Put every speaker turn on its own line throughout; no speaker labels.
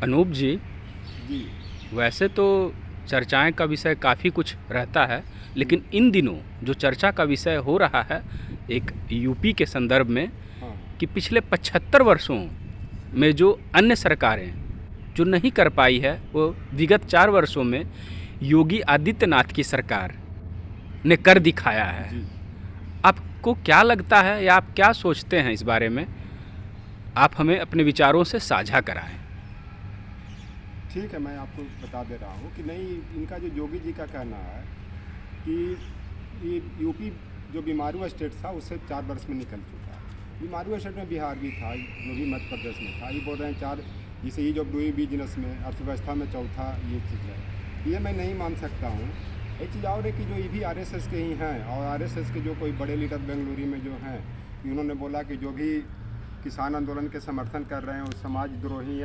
अनूप जी,
जी।
वैसे तो चर्चाएं का विषय काफ़ी कुछ रहता है,
हुँ।
लेकिन इन दिनों जो चर्चा का विषय हो रहा है एक यूपी के संदर्भ में,
हाँ, हाँ।
कि पिछले 75 वर्षों में जो अन्य सरकारें जो नहीं कर पाई है, वो विगत 4 वर्षों में योगी आदित्यनाथ की सरकार ने कर
जी,
दिखाया है।
जी।
आपको क्या लगता है या आप क्या सोचते हैं इस बारे में? आप हमें अपने विचारों से साझा कराएं।
ठीक है, मैं आपको बता दे रहा हूँ कि नहीं, इनका जो योगी जी का कहना है कि ये यूपी जो बीमारू स्टेट था उससे 4 वर्ष में निकल चुका है। बीमारू स्टेट में बिहार भी था, वो भी मध्य प्रदेश में था। ये बोल रहे हैं 4, जैसे ये जो डूइंग बिजनेस में अर्थव्यवस्था में चौथा ये चीज़ है। ये मैं नहीं मान सकता हूँ। एक चीज़ और है कि जो ये भी आरएसएस के ही हैं, और आरएसएस के जो कोई बड़े लीडर बेंगलुरु में जो हैं, उन्होंने बोला कि जो भी किसान आंदोलन के समर्थन कर रहे हैं वो समाजद्रोही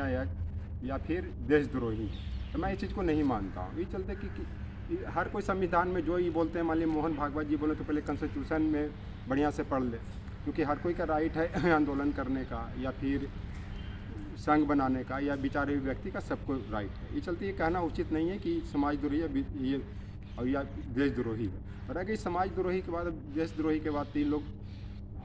या फिर देशद्रोही है। तो मैं इस चीज़ को नहीं मानता हूँ। ये चलते कि हर कोई संविधान में जो ये बोलते हैं, मान लीजिए मोहन भागवत जी बोले तो पहले कॉन्स्टिट्यूशन में बढ़िया से पढ़ ले, क्योंकि हर कोई का राइट है आंदोलन करने का या फिर संघ बनाने का, या बेचारे व्यक्ति का सबको राइट है। ये चलते ये कहना उचित नहीं है कि समाजद्रोही या देशद्रोही है। और अगर समाजद्रोही के बाद देशद्रोही के बाद 3 लोग,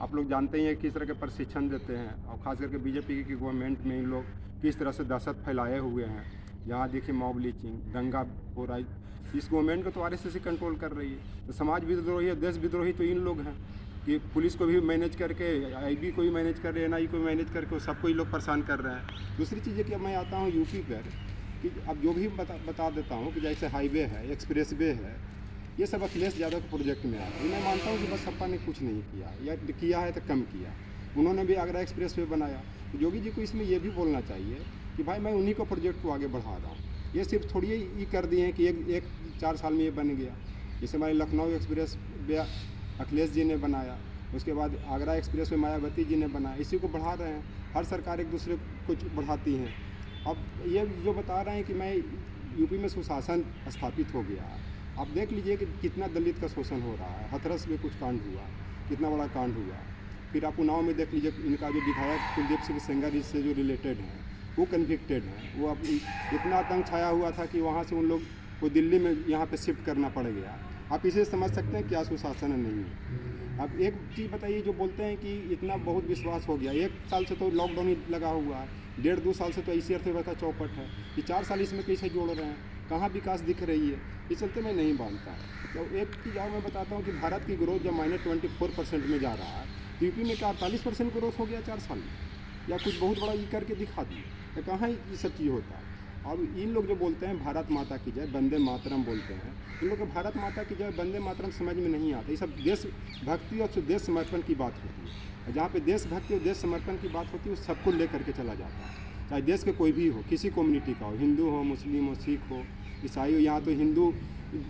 आप लोग जानते ही हैं किस तरह के प्रशिक्षण देते हैं, और ख़ास करके बीजेपी की गवर्नमेंट में इन लोग किस तरह से दहशत फैलाए हुए हैं। यहाँ देखिए मॉब लिंचिंग दंगा हो रहा है। इस गवर्नमेंट को तो आरएसएस ही कंट्रोल कर रही है। तो समाज विद्रोही या देश विद्रोही तो इन लोग हैं कि पुलिस को भी मैनेज करके, आईबी को भी मैनेज कर रहे हैं, एनआई को भी मैनेज करके सबको ये लोग परेशान कर रहे हैं। दूसरी चीज़ है कि अब मैं आता हूँ यूपी पर, कि अब जो भी बता देता हूँ कि जैसे हाईवे है, एक्सप्रेस वे है, ये सब अखिलेश यादव के प्रोजेक्ट में आता है। मैं मानता हूँ कि बस सपा ने कुछ नहीं किया, या किया है तो कम किया। उन्होंने भी आगरा एक्सप्रेस वे बनाया। तो योगी जी को इसमें ये भी बोलना चाहिए कि भाई मैं उन्हीं को प्रोजेक्ट को आगे बढ़ा रहा हूँ। ये सिर्फ थोड़ी ये कर दिए हैं कि एक 4 साल में ये बन गया। जैसे हमारे लखनऊ एक्सप्रेस वे अखिलेश जी ने बनाया, उसके बाद आगरा एक्सप्रेस वे मायावती जी ने बनाया, इसी को बढ़ा रहे हैं। हर सरकार एक दूसरे को बढ़ाती हैं। अब ये जो बता रहे हैं कि मैं यूपी में सुशासन स्थापित हो गया है, आप देख लीजिए कि कितना दलित का शोषण हो रहा है। हाथरस में कुछ कांड हुआ, कितना बड़ा कांड हुआ। फिर आप उन्नाव में देख लीजिए, इनका जो विधायक कुलदीप सिंह सेंगर इससे जो रिलेटेड हैं वो कन्विक्टेड हैं। वो अब इतना आतंक छाया हुआ था कि वहाँ से उन लोग को दिल्ली में यहाँ पे शिफ्ट करना पड़ गया। आप इसे समझ सकते हैं क्या सुशासन नहीं है। अब एक चीज़ बताइए, जो बोलते हैं कि इतना बहुत विश्वास हो गया, 1 साल से तो लॉकडाउन ही लगा हुआ है, 1.5-2 साल से तो ऐसी अर्थव्यवस्था चौपट है कि 4 साल इसमें कैसे जोड़ रहे हैं, कहाँ विकास दिख रही है। इस चलते मैं नहीं मानता। तो एक चीज़ और मैं बताता हूँ कि भारत की ग्रोथ जब -24% में जा रहा है, तो यूपी में क्या 48% ग्रोथ हो गया 4 साल में, या कुछ बहुत बड़ा ये करके दिखा दिए। तो कहाँ ये सब चीज़ होता है। और इन लोग जो बोलते हैं भारत माता की जय, वंदे मातरम बोलते हैं, इन लोग को भारत माता की जय, वंदे मातरम समझ में नहीं आता। ये सब देशभक्ति और देश समर्पण की बात होती है। और जहाँ पे देशभक्ति और देश समर्पण की बात होती है, वो सबको ले करके चला जाता है, चाहे देश के कोई भी हो, किसी कम्युनिटी का हो, हिंदू हो, मुस्लिम हो, सिख हो, ईसाई हो। यहाँ तो हिंदू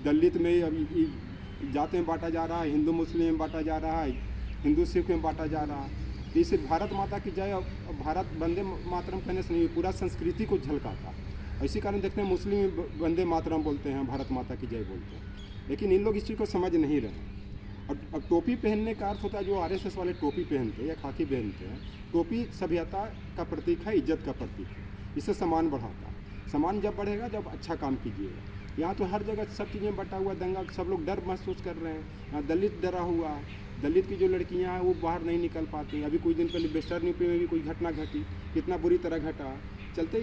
दलित में अभी जाते में बांटा जा रहा है, हिंदू मुस्लिम में बांटा जा रहा है, हिंदू सिख में बांटा जा रहा है। तो इसे भारत माता की जय और भारत वंदे मातरम कहने से नहीं, पूरा संस्कृति को झलकाता है। इसी कारण देखते हैं मुस्लिम वंदे मातरम बोलते हैं, भारत माता की जय बोलते हैं। लेकिन इन लोग इस चीज़ को समझ नहीं रहे। और टोपी पहनने का अर्थ होता है, जो आरएसएस वाले टोपी पहनते हैं या खाकी पहनते हैं, टोपी सभ्यता का प्रतीक है, इज्जत का प्रतीक है। इससे सम्मान बढ़ाता है। सम्मान जब बढ़ेगा जब अच्छा काम कीजिएगा। यहाँ तो हर जगह सब चीज़ें बटा हुआ, दंगा, सब लोग डर महसूस कर रहे हैं। यहाँ दलित डरा हुआ है, दलित की जो लड़कियाँ हैं वो बाहर नहीं निकल पाती। अभी कुछ दिन पहले वेस्टर्न यूपी में भी कोई घटना घटी, कितना बुरी तरह घटा। चलते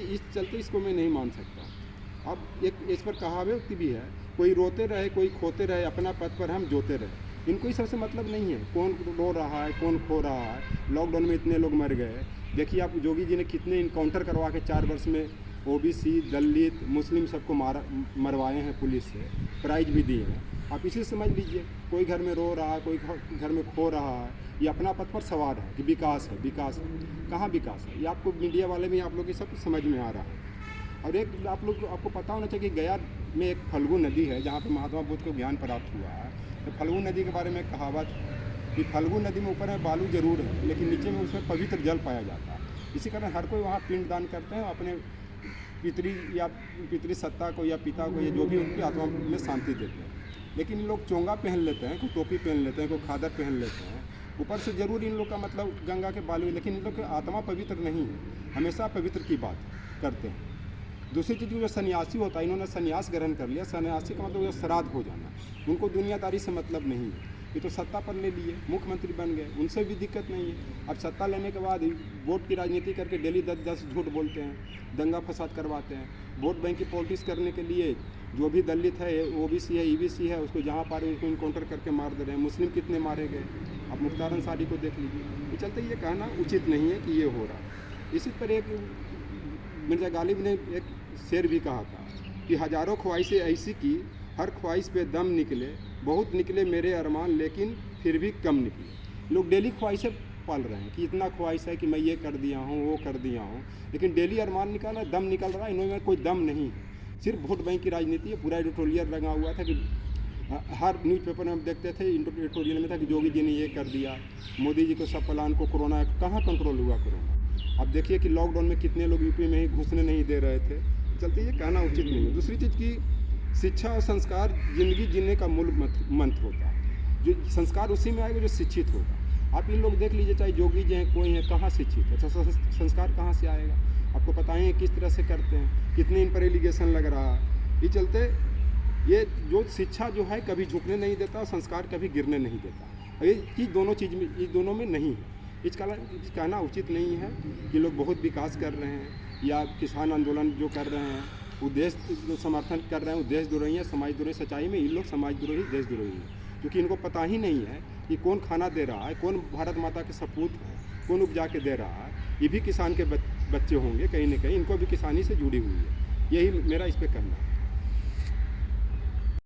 इसको मैं नहीं मान सकता। अब एक इस पर कहावत भी है, कोई रोते रहे कोई खोते रहे, अपना पथ पर हम जोते रहे। इनको इस सबसे मतलब नहीं है कौन रो रहा है कौन खो रहा है। लॉकडाउन में इतने लोग मर गए। देखिए आप योगी जी ने कितने इनकाउंटर करवा के 4 वर्ष में ओबीसी, दलित, मुस्लिम सबको मरवाए हैं, पुलिस से प्राइज भी दिए हैं। आप इसे समझ लीजिए, कोई घर में रो रहा है, कोई घर में खो रहा है, ये अपना पथ पर सवार है कि विकास है। विकास है, कहाँ विकास है? ये आपको मीडिया वाले में आप लोग ये सब समझ में आ रहा है। और एक आपको पता होना चाहिए कि गया में एक फल्गु नदी है, जहाँ पे महात्मा बुद्ध को ज्ञान प्राप्त हुआ है। तो फल्गु नदी के बारे में कहावत कि फल्गु नदी में ऊपर में बालू जरूर है, लेकिन नीचे में उसमें पवित्र जल पाया जाता है। इसी कारण हर कोई वहाँ पिंडदान करते हैं, अपने पितृ सत्ता को या पिता को या जो भी उनकी आत्मा में शांति देते हैं। लेकिन इन लोग चोंगा पहन लेते हैं, कोई टोपी पहन लेते हैं, कोई खादर पहन लेते हैं, ऊपर से जरूर इन लोग का मतलब गंगा के बालू, लेकिन इन लोग की आत्मा पवित्र नहीं है। हमेशा पवित्र की बात करते हैं। दूसरी चीज़ जो सन्यासी होता है, इन्होंने सन्यास ग्रहण कर लिया। सन्यासी का मतलब श्राद्ध हो जाना, उनको दुनियादारी से मतलब नहीं है। ये तो सत्ता पर ले लिए, मुख्यमंत्री बन गए, उनसे भी दिक्कत नहीं है। अब सत्ता लेने के बाद वोट की राजनीति करके डेली 10-10 झूठ बोलते हैं, दंगा फसाद करवाते हैं। वोट बैंक की पॉलिटिक्स करने के लिए जो भी दलित है, ओबीसी है, ईबीसी है, उसको जहाँ पारे उसको इनकाउंटर करके मार दे रहे हैं। मुस्लिम कितने मारे गए, अब मुख्तार अंसारी को देख लीजिए। ये चलते ये कहना उचित नहीं है कि ये हो रहा। इसी पर एक मिर्ज़ा गालिब ने एक शेर भी कहा था कि हज़ारों ख्वाहिशें ऐसी की, हर ख्वाहिश पे दम निकले, बहुत निकले मेरे अरमान लेकिन फिर भी कम निकले। लोग डेली ख्वाहिशें पाल रहे हैं कि इतना ख्वाहिश है कि मैं ये कर दिया हूँ, वो कर दिया हूँ, लेकिन डेली अरमान निकाला, दम निकल रहा है। इनमें कोई दम नहीं है, सिर्फ वोट बैंक की राजनीति है। पूरा एडिटोरियल लगा हुआ था कि हर न्यूज़पेपर में हम देखते थे, एडिटोरियल में था कि योगी जी ने ये कर दिया, मोदी जी को सब प्लान को, कोरोना कहाँ कंट्रोल हुआ कोरोना। अब देखिए कि लॉकडाउन में कितने लोग यूपी में ही घुसने नहीं दे रहे थे। चलते ये कहना उचित नहीं है। दूसरी चीज़ की शिक्षा और संस्कार ज़िंदगी जीने का मूल मंत्र होता है। जो संस्कार उसी में आएगा जो शिक्षित होगा। आप इन लोग देख लीजिए, चाहे योगी जी हैं, कोई है, कहाँ शिक्षित है, अच्छा संस्कार कहाँ से आएगा। आपको पता ही है किस तरह से करते हैं, कितने इन पर एलिगेशन लग रहा है। ये चलते ये जो शिक्षा जो है कभी झुकने नहीं देता, संस्कार कभी गिरने नहीं देता। ये चीज़ दोनों में नहीं है। इस कहना उचित नहीं है कि लोग बहुत विकास कर रहे हैं या किसान आंदोलन जो कर रहे हैं वो देश जो समर्थन कर रहे हैं वो देशद्रोही है, समाजद्रोही। सच्चाई में ये लोग समाजद्रोही, देशद्रोही हैं, क्योंकि इनको पता ही नहीं है कि कौन खाना दे रहा है, कौन भारत माता के सपूत है, कौन उपजा के दे रहा है। ये भी किसान के बच्चे होंगे कहीं ना कहीं, इनको भी किसानी से जुड़ी हुई है। यही मेरा इस पर कहना है।